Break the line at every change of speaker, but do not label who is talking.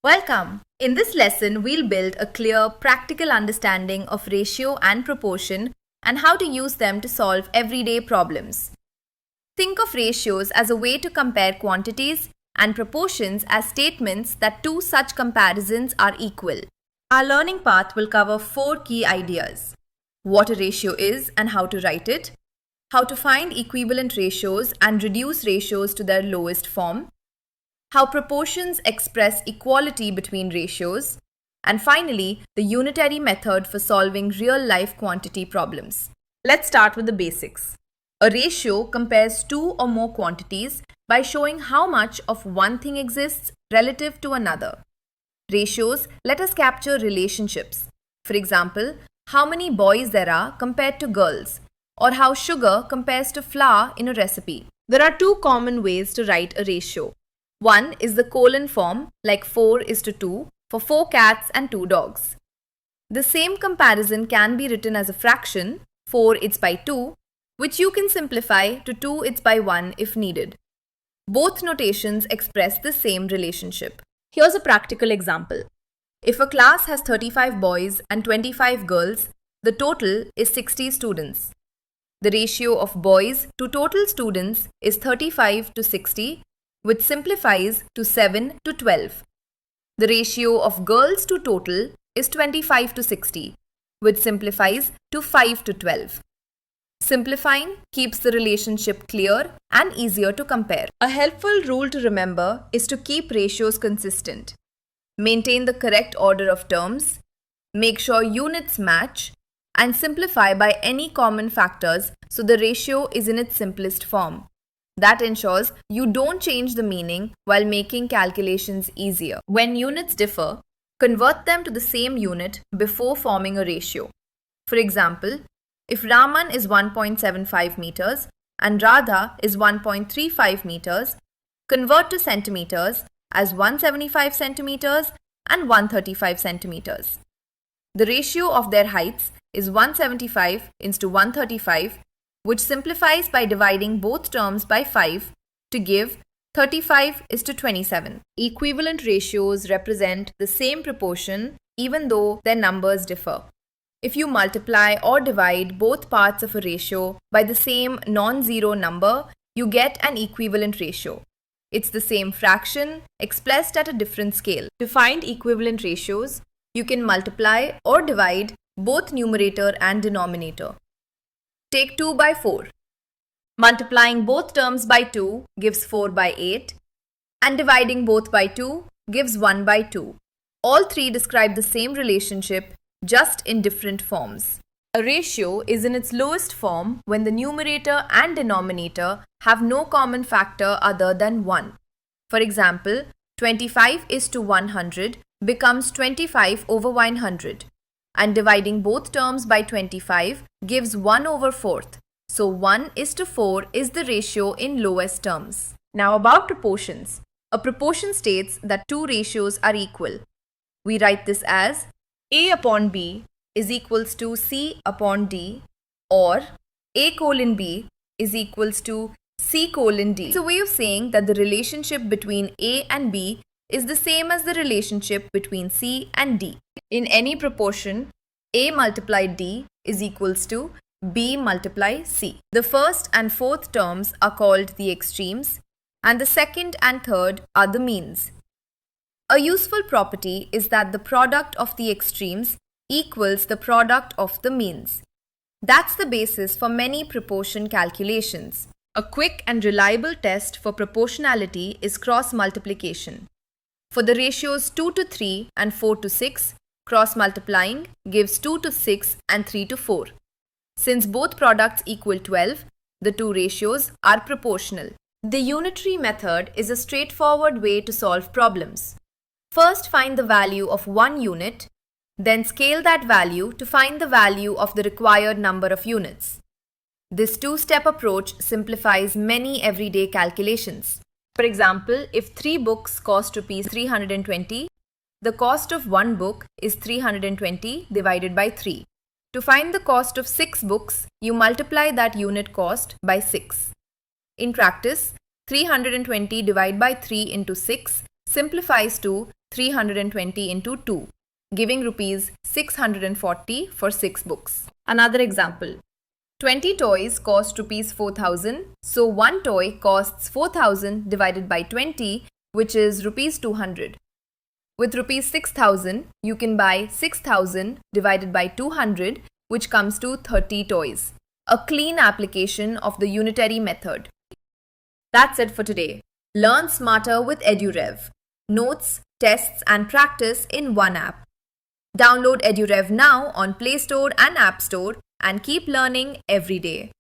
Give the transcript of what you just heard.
Welcome! In this lesson, we'll build a clear, practical understanding of ratio and proportion and how to use them to solve everyday problems. Think of ratios as a way to compare quantities and proportions as statements that two such comparisons are equal. Our learning path will cover 4 key ideas: what a ratio is and how to write it, how to find equivalent ratios and reduce ratios to their lowest form, how proportions express equality between ratios, and finally, the unitary method for solving real-life quantity problems. Let's start with the basics. A ratio compares two or more quantities by showing how much of one thing exists relative to another. Ratios let us capture relationships. For example, how many boys there are compared to girls, or how sugar compares to flour in a recipe. There are two common ways to write a ratio. One is the colon form, like 4:2, for 4 cats and 2 dogs. The same comparison can be written as a fraction, 4:2, which you can simplify to 2:1 if needed. Both notations express the same relationship. Here's a practical example. If a class has 35 boys and 25 girls, the total is 60 students. The ratio of boys to total students is 35:60, which simplifies to 7:12. The ratio of girls to total is 25:60, which simplifies to 5:12. Simplifying keeps the relationship clear and easier to compare. A helpful rule to remember is to keep ratios consistent. Maintain the correct order of terms, make sure units match, and simplify by any common factors so the ratio is in its simplest form. That ensures you don't change the meaning while making calculations easier. When units differ, convert them to the same unit before forming a ratio. For example, if Raman is 1.75 meters and Radha is 1.35 meters, convert to centimeters as 175 centimeters and 135 centimeters. The ratio of their heights is 175:135, which simplifies by dividing both terms by 5 to give 35:27. Equivalent ratios represent the same proportion even though their numbers differ. If you multiply or divide both parts of a ratio by the same non-zero number, you get an equivalent ratio. It's the same fraction expressed at a different scale. To find equivalent ratios, you can multiply or divide both numerator and denominator. Take 2/4. Multiplying both terms by 2 gives 4/8, and dividing both by 2 gives 1/2. All three describe the same relationship, just in different forms. A ratio is in its lowest form when the numerator and denominator have no common factor other than 1. For example, 25:100 becomes 25/100. And dividing both terms by 25 gives 1/4. So 1:4 is the ratio in lowest terms. Now about proportions. A proportion states that two ratios are equal. We write this as A/B is equals to C/D, or A:(B) is equals to C:(D). It's a way of saying that the relationship between A and B is the same as the relationship between C and D. In any proportion, A multiplied D is equals to B multiply C. The first and fourth terms are called the extremes, and the second and third are the means. A useful property is that the product of the extremes equals the product of the means. That's the basis for many proportion calculations. A quick and reliable test for proportionality is cross multiplication. For the ratios 2:3 and 4:6, cross-multiplying gives 2:6 and 3:4. Since both products equal 12, the two ratios are proportional. The unitary method is a straightforward way to solve problems. First, find the value of one unit, then scale that value to find the value of the required number of units. This two-step approach simplifies many everyday calculations. For example, if 3 books cost rupees 320, the cost of one book is 320 divided by 3. To find the cost of 6 books, you multiply that unit cost by 6. In practice, 320 divided by 3 into 6 simplifies to 320 into 2, giving rupees 640 for 6 books. Another example. 20 toys cost rupees 4,000, so one toy costs 4,000 divided by 20, which is rupees 200. With rupees 6,000, you can buy 6,000 divided by 200, which comes to 30 toys. A clean application of the unitary method. That's it for today. Learn smarter with EduRev. Notes, tests and practice in one app. Download EduRev now on Play Store and App Store and keep learning every day.